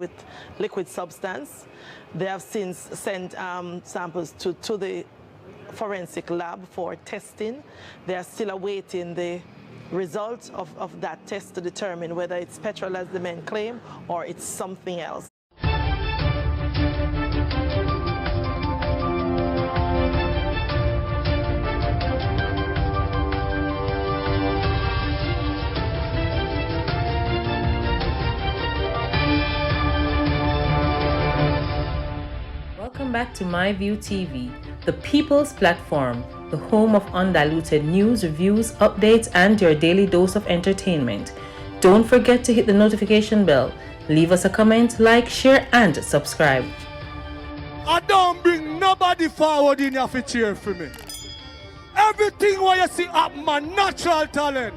with liquid substance. They have since sent samples to the forensic lab for testing. They are still awaiting the result of that test to determine whether it's petrol as the men claim or it's something else. Welcome back to MyView TV, the people's platform, the home of undiluted news, reviews, updates, and your daily dose of entertainment. Don't forget to hit the notification bell, leave us a comment, like, share, and subscribe. I don't bring nobody forward in here to cheer for me. Everything what you see up my natural talent.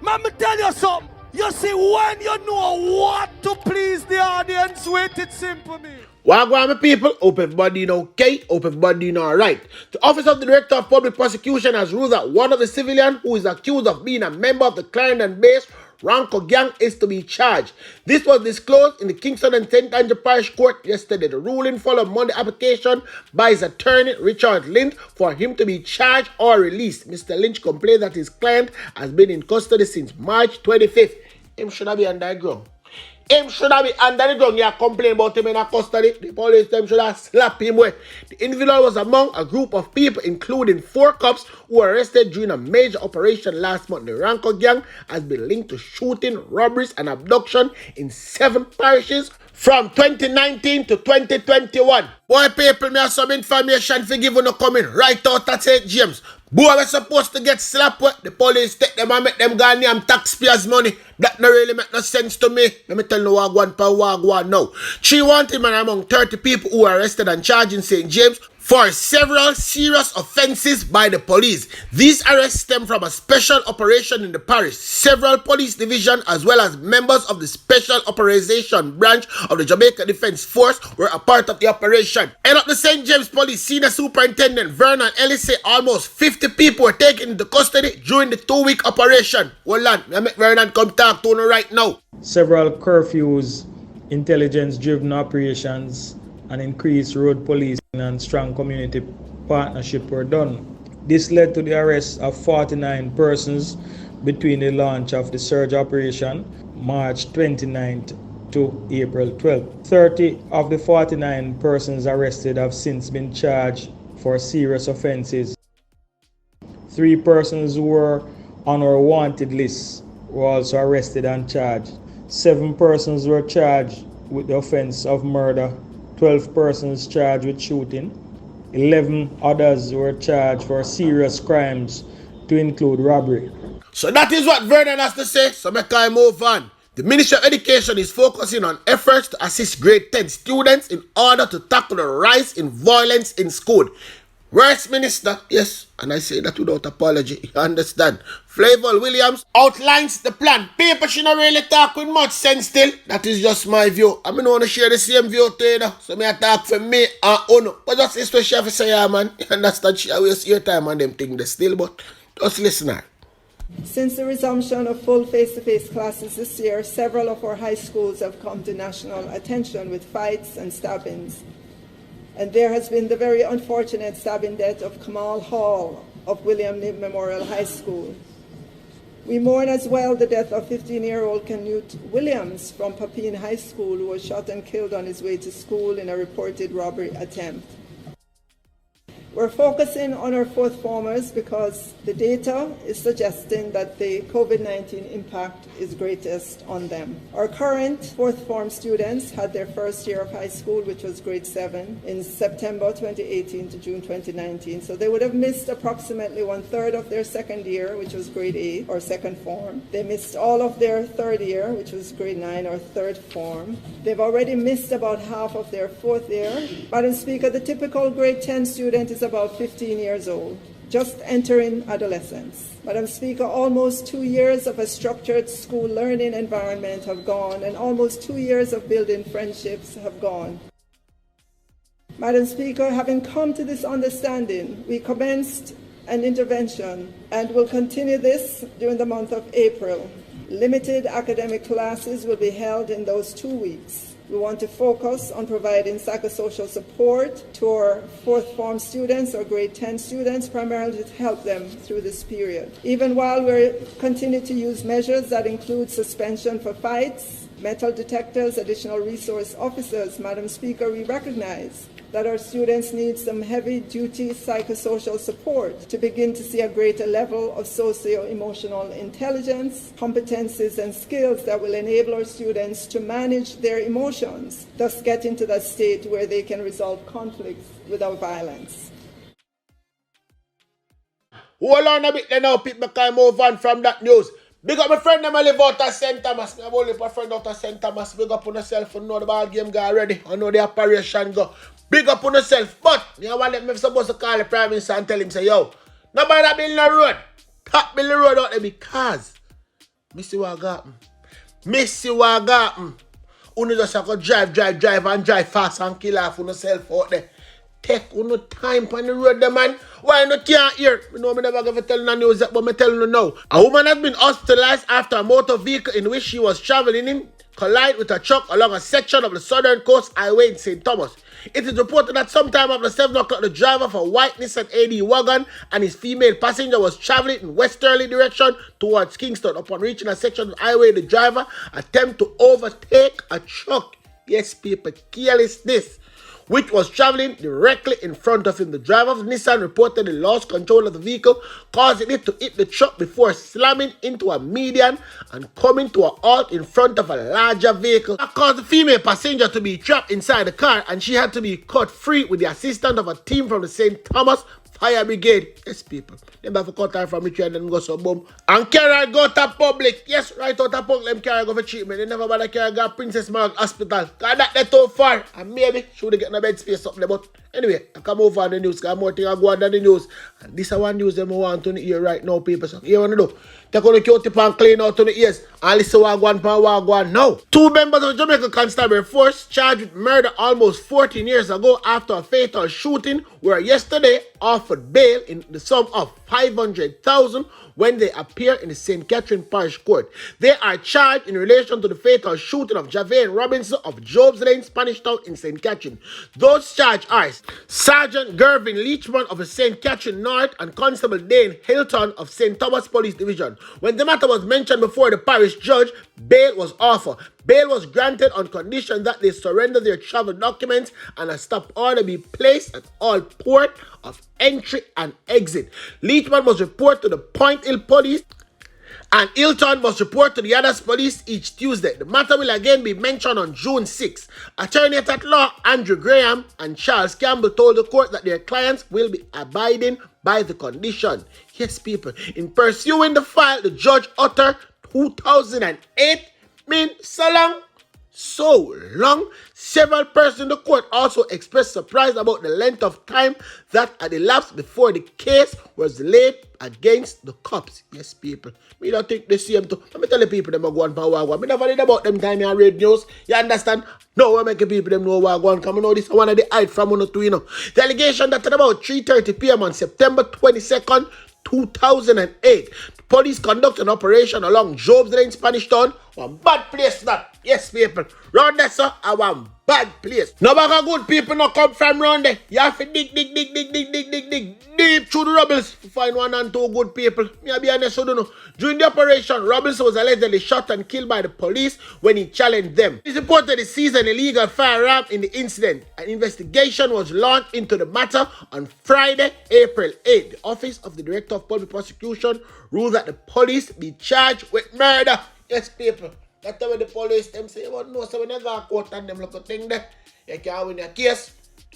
Let me tell you something. You see, when you know what to please the audience with, it's simple me. Wagwan, my people, hope everybody doing okay, hope everybody doing alright. The Office of the Director of Public Prosecution has ruled that one of the civilians who is accused of being a member of the Clarendon-based GRUNG gang is to be charged. This was disclosed in the Kingston and St. Andrew Parish Court yesterday. The ruling followed Monday application by his attorney, Richard Lynch, for him to be charged or released. Mr. Lynch complained that his client has been in custody since March 25th. Him should have been under ground. Him should have been under the ground. You complain about him in a custody. The police them should have slapped him away. The individual was among a group of people, including 4 cops who were arrested during a major operation last month. The Ranko gang has been linked to shooting, robberies, and abduction in 7 parishes from 2019 to 2021. Boy, people, me have some information for give you no coming right out at St. James. Boy, we're supposed to get Slapweh. The police take them and make them go name taxpayers' money. That no really make no sense to me. Let me tell you wagwan pa wagwan now. 3 Wantedman among 30 people who were arrested and charged in St. James for several serious offenses by the police. These arrests stem from a special operation in the parish. Several police divisions as well as members of the Special Operation Branch of the Jamaica Defense Force were a part of the operation. And at the St. James Police Senior Superintendent Vernon Ellis say almost 50 people were taken into custody during the 2-week operation. Hold on, I make Vernon come talk to you right now. Several curfews, intelligence-driven operations, and increased road policing and strong community partnership were done. This led to the arrest of 49 persons between the launch of the surge operation, March 29th to April 12th. 30 of the 49 persons arrested have since been charged for serious offenses. 3 persons who were on our wanted list were also arrested and charged. 7 persons were charged with the offense of murder. 12 persons charged with shooting. 11 others were charged for serious crimes to include robbery. So that is what Vernon has to say, so make I move on. The Ministry of Education is focusing on efforts to assist grade 10 students in order to tackle the rise in violence in school. Worst Minister, yes, and I say that without apology, you understand. Flavor Williams outlines the plan. People should not really talk with much sense still. That is just my view. I don't want to share the same view to you, so me I talk for me and Uno. But just this way she have to say, yeah, man, you understand, she waste your time on them things still, but just listen her. Since the resumption of full face-to-face classes this year, several of our high schools have come to national attention with fights and stabbings. And there has been the very unfortunate stabbing death of Kamal Hall of William Knibb Memorial High School. We mourn as well the death of 15-year-old Canute Williams from Papine High School, who was shot and killed on his way to school in a reported robbery attempt. We're focusing on our 4th formers because the data is suggesting that the COVID-19 impact is greatest on them. Our current 4th form students had their first year of high school, which was grade 7, in September 2018 to June 2019. So they would have missed approximately 1/3 of their second year, which was grade 8 or second form. They missed all of their 3rd year, which was grade 9 or 3rd form. They've already missed about half of their 4th year. Madam Speaker, the typical grade 10 student is about 15 years old, just entering adolescence. Madam Speaker, almost 2 years of a structured school learning environment have gone, and almost 2 years of building friendships have gone. Madam Speaker, having come to this understanding, we commenced an intervention and will continue this during the month of April. Limited academic classes will be held in those 2 weeks. We want to focus on providing psychosocial support to our fourth form students or grade 10 students, primarily to help them through this period. Even while we continue to use measures that include suspension for fights, metal detectors, additional resource officers, Madam Speaker, we recognize that our students need some heavy-duty psychosocial support to begin to see a greater level of socio-emotional intelligence, competencies, and skills that will enable our students to manage their emotions, thus get into that state where they can resolve conflicts without violence. Hold on a bit then now, people can move on from that news. Big up my friend them I live out of St. Thomas. I have only a friend out of St. Thomas. Big up on yourself and know the ball game go already. I know the operation go. Big up on yourself. But you want them supposed to call the Prime Minister and tell him, say, yo, nobody build the road. Top build the road out there because Missy what happen. Missy what happen. You just have to drive fast and kill off on yourself out there. Take no time on the road, the man. Why you can't hear? I know I never going to tell you the news, but I'm telling you now. A woman has been hospitalized after a motor vehicle in which she was traveling in collided with a truck along a section of the Southern Coast Highway in St. Thomas. It is reported that sometime after 7 o'clock, the driver of a white Nissan AD wagon and his female passenger was traveling in westerly direction towards Kingston. Upon reaching a section of the highway, the driver attempted to overtake a truck. Yes, people, carelessness, which was traveling directly in front of him. The driver of the Nissan reportedly lost control of the vehicle, causing it to hit the truck before slamming into a median and coming to a halt in front of a larger vehicle. That caused the female passenger to be trapped inside the car, and she had to be cut free with the assistance of a team from the St. Thomas Fire Brigade. Yes, people. Them have to cut her from the train and then go so boom. And carry her go to public. Yes, right out of public, them carry her go for treatment. They never bother carry her go to Princess Mark Hospital. Cause that they too far. And maybe she would get in a bed space something. But anyway, I come over on the news because more things are going on the news. And this is one news them I want to hear right now, people. So you want to do? Take on the Q-tip and clean out to the ears. And listen what I want now. 2 members of the Jamaica Constabulary Force charged with murder almost 14 years ago after a fatal shooting were yesterday offered bail in the sum of 500,000 when they appear in the St. Catherine Parish Court. They are charged in relation to the fatal shooting of Jevani Robinson of Jobs Lane, Spanish Town in St. Catherine. Those charged are Sergeant Gervin Leachman of the St. Catherine North and Constable Dane Hilton of St. Thomas Police Division. When the matter was mentioned before the parish judge, bail was offered. Bail was granted on condition that they surrender their travel documents and a stop order be placed at all port of entry and exit. Leachman must report to the Point Hill Police and Hilton must report to the others police each Tuesday. The matter will again be mentioned on June 6. Attorney at law Andrew Graham and Charles Campbell told the court that their clients will be abiding by the condition. Yes, people. In pursuing the file, the judge uttered 2008 mean so long. Several persons in the court also expressed surprise about the length of time that had elapsed before the case was laid against the cops. Yes, people. Me don't think the same too. Let me tell the people them are going for Wagwan. Me never read about them time in read news. You understand? No, we're making people them know Wagwan. Come on, know this is one of the hide from one to you know. The allegation that at about 3:30 p.m. on September 22nd, 2008, police conduct an operation along Jobs Lane, Spanish Town. One bad place that. Yes, people. Round there, sir, I want bad place. No matter good people not come from round there. You have to dig deep through the rubbles to find 1 and 2 good people. Me be honest, you don't know. During the operation, Robinson was allegedly shot and killed by the police when he challenged them. He reported he seized an illegal firearm in the incident. An investigation was launched into the matter on Friday, April 8. The Office of the Director of Public Prosecution ruled that the police be charged with murder. Yes, people. That's why the police them say, well, no, so when you go to court and them look at thing there, you can win your case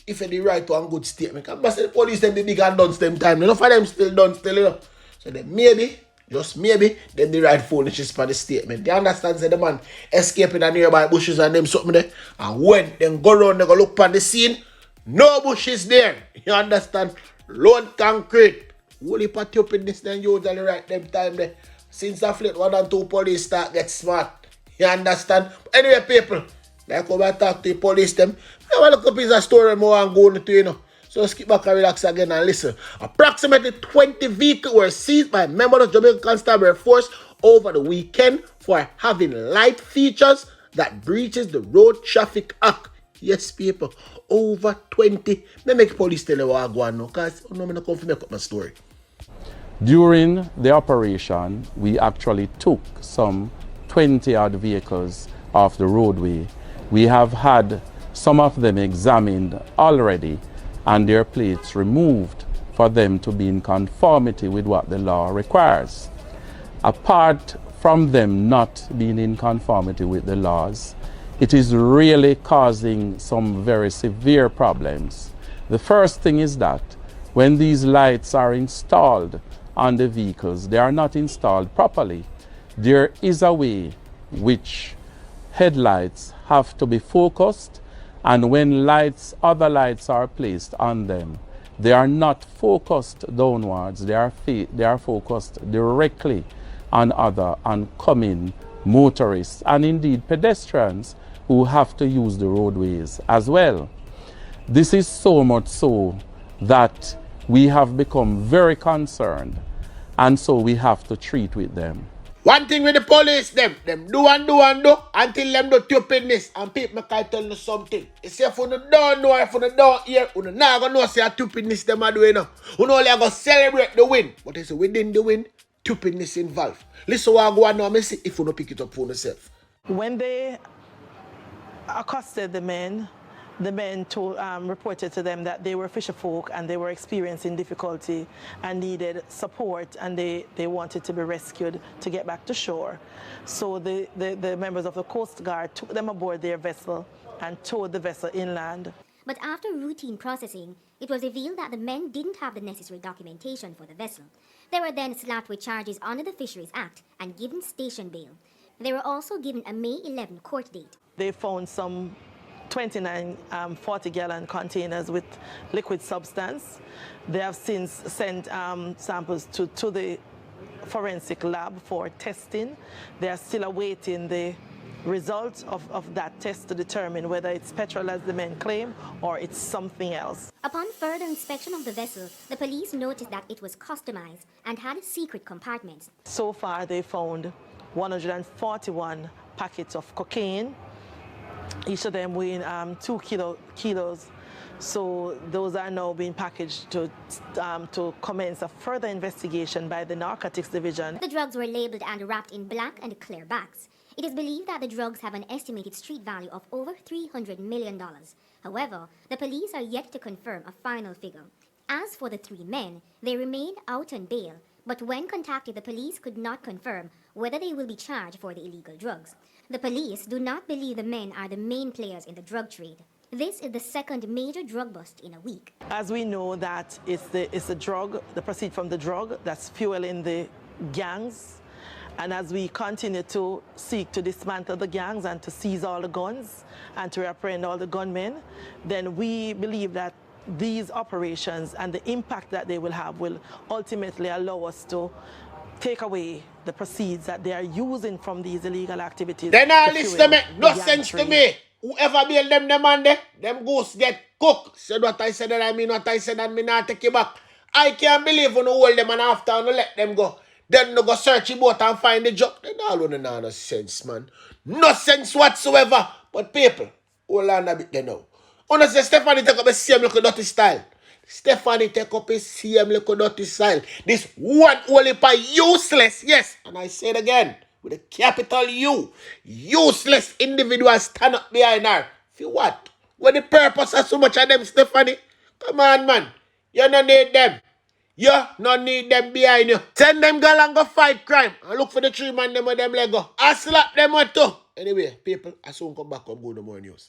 if you the right to a good statement. Because the police them be big and done them time. Enough of them still done still, you know. So then maybe, just maybe, then the right foolishness for the statement. You understand? Say the man escaping the nearby bushes and them something there. And when them go around, they go look on the scene, no bushes there. You understand? Load concrete. Holy pat up in this then usually right them time there. Since I flip 1 and 2 police start get smart. You understand? But anyway, people, like come and talk to the police them. I want to look up his story more and go into you know. So skip back and relax again and listen. Approximately 20 vehicles were seized by members of the Jamaica Constabulary Force over the weekend for having light features that breaches the Road Traffic Act. Yes, people, over 20. Me make police tell you what I go on now, because I'm not come to make up my story. During the operation, we actually took some 20-odd vehicles off the roadway. We have had some of them examined already and their plates removed for them to be in conformity with what the law requires. Apart from them not being in conformity with the laws, it is really causing some very severe problems. The first thing is that when these lights are installed on the vehicles, they are not installed properly. There is a way which headlights have to be focused, and when other lights are placed on them, they are not focused downwards, they are focused directly on other oncoming motorists and indeed pedestrians who have to use the roadways as well. This is so much so that we have become very concerned, and so we have to treat with them. One thing with the police, them do until them do stupidness, and people can tell you something. You see, if you don't know, if you don't hear, you not gonna know say stupidness them are doing. You only gonna celebrate the win, but it's within the win, stupidness involved. Listen what I go on now, me see if you don't pick it up for yourself. When they accosted the men reported to them that they were fisher folk and they were experiencing difficulty and needed support, and they wanted to be rescued to get back to shore. So the members of the Coast Guard took them aboard their vessel and towed the vessel inland. But after routine processing, it was revealed that the men didn't have the necessary documentation for the vessel. They were then slapped with charges under the Fisheries Act and given station bail. They were also given a May 11 court date. They found some 29 40-gallon containers with liquid substance. They have since sent samples to the forensic lab for testing. They are still awaiting the results of that test to determine whether it's petrol as the men claim or it's something else. Upon further inspection of the vessel, the police noticed that it was customized and had secret compartments. So far they found 141 packets of cocaine, each of them weighing 2 kilos. So those are now being packaged to commence a further investigation by the Narcotics Division. The drugs were labeled and wrapped in black and clear bags. It is believed that the drugs have an estimated street value of over $300 million. However, the police are yet to confirm a final figure. As for the 3 men, they remain out on bail, but when contacted, the police could not confirm whether they will be charged for the illegal drugs. The police do not believe the men are the main players in the drug trade. This is the second major drug bust in a week. As we know that it's the drug, the proceeds from the drug that's fueling the gangs. And as we continue to seek to dismantle the gangs and to seize all the guns and to apprehend all the gunmen, then we believe that these operations and the impact that they will have will ultimately allow us to take away the proceeds that they are using from these illegal activities. Then all this to make no sense to me. Whoever bail them on there, them ghosts get cooked. Said what I said and I mean what I said and me not take it back. I can't believe when you hold them and after and let them go. Then you go search the boat and find the job. Then all of no sense, man. No sense whatsoever. But people, hold on a bit there now. When I say Stephanie take up a same little dirty style. Stephanie take up a same little dirty style. This one only by useless, yes. And I say it again, with a capital U. Useless individuals stand up behind her. For what? What the purpose of so much of them, Stephanie? Come on, man. You don't need them. You don't need them behind you. Send them girl and go fight crime. And look for the 3 man them with them Lego. I slap them out too. Anyway, people, I soon come back and go no more news.